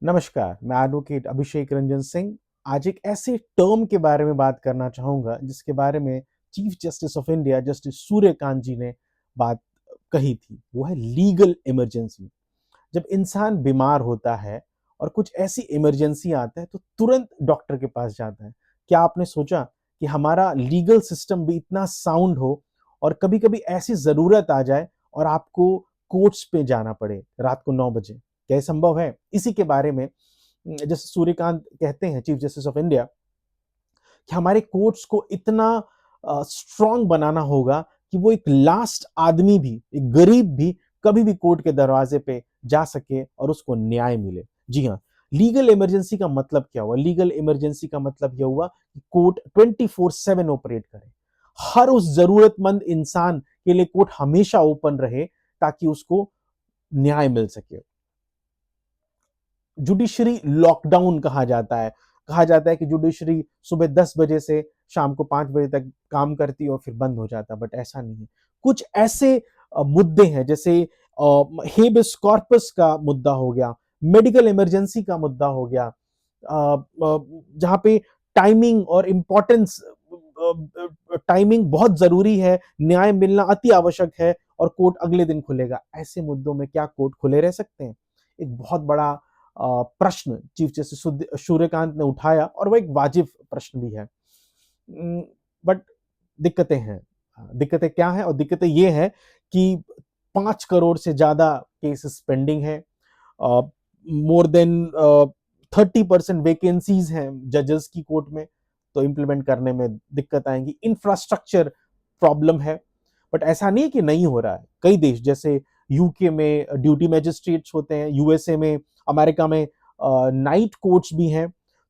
नमस्कार, मैं एडवोकेट अभिषेक रंजन सिंह आज एक ऐसे टर्म के बारे में बात करना चाहूँगा, जिसके बारे में chief justice of India justice Suryakant ji ने बात कही थी। वो है लीगल इमरजेंसी। जब इंसान बीमार होता है और कुछ ऐसी इमरजेंसी आता है, तो तुरंत डॉक्टर के पास जाता है। क्या आपने सोचा कि हमारा लीगल सिस्टम भी इतना साउंड हो और कभी-कभी ऐसी ज़रूरत आ जाए और आपको कोर्ट्स पे जाना पड़े रात को 9 बजे? क्या ये संभव है? इसी के बारे में जैसे सूर्यकांत कहते हैं चीफ जस्टिस ऑफ इंडिया कि हमारे कोर्ट्स को इतना स्ट्रांग बनाना होगा कि वो एक लास्ट आदमी भी, एक गरीब भी कभी भी कोर्ट के दरवाजे पे जा सके और उसको न्याय मिले। जी हाँ, लीगल इमरजेंसी का मतलब क्या हुआ? लीगल इमरजेंसी का मतलब यह हुआ कि कोर्ट 24/7 ऑपरेट करे। हर उस जरूरतमंद इंसान के लिए कोर्ट हमेशा ओपन रहे ताकि उसको न्याय मिल सके। जुडिशरी लॉकडाउन कहा जाता है कि जुडिशरी सुबह 10 बजे से शाम को 5 बजे तक काम करती है और फिर बंद हो जाता है, बट ऐसा नहीं है। कुछ ऐसे मुद्दे हैं जैसे हेबिस कॉर्पस का मुद्दा हो गया, मेडिकल इमरजेंसी का मुद्दा हो गया, जहां पे टाइमिंग और इम्पोर्टेंस, टाइमिंग बहुत जरूरी है, न्याय मिलना अति आवश्यक है और कोर्ट अगले दिन खुलेगा। ऐसे मुद्दों में क्या कोर्ट खुले रह सकते हैं? एक बहुत बड़ा प्रश्न चीफ जस्टिस सूर्यकांत ने उठाया और वो एक वाजिब प्रश्न भी है। बट दिक्कतें हैं। दिक्कतें क्या हैं? और दिक्कतें ये हैं कि 5 करोड़ से ज्यादा केसेस पेंडिंग है। मोर देन 30% वैकेंसीज हैं जजेस की कोर्ट में, तो इंप्लीमेंट करने में दिक्कत आएंगी। इंफ्रास्ट्रक्चर प्रॉब्लम है, बट ऐसा नहीं कि नहीं हो रहा है। कई देश जैसे यूके में ड्यूटी मैजिस्ट्रेट्स होते हैं, यूएसए में, अमेरिका में नाइट कोर्ट्स भी हैं।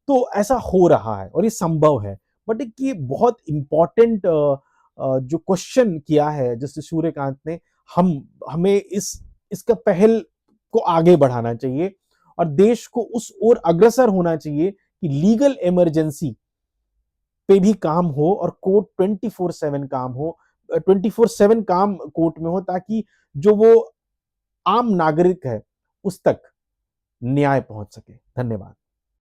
तो ऐसा हो रहा है और ये संभव है। बट एक ये बहुत इंपॉर्टेंट जो क्वेश्चन किया है जस्टिस सूर्यकांत ने, हम हमें इसका पहल को आगे बढ़ाना चाहिए और देश को उस ओर अग्रसर होना चाहिए कि लीगल इमरजेंसी पे भी काम हो और कोर्ट 24/7 काम हो, 24/7 काम कोर्ट में हो, ताकि जो वो आम नागरिक है उस तक न्याय पहुंच सके। धन्यवाद।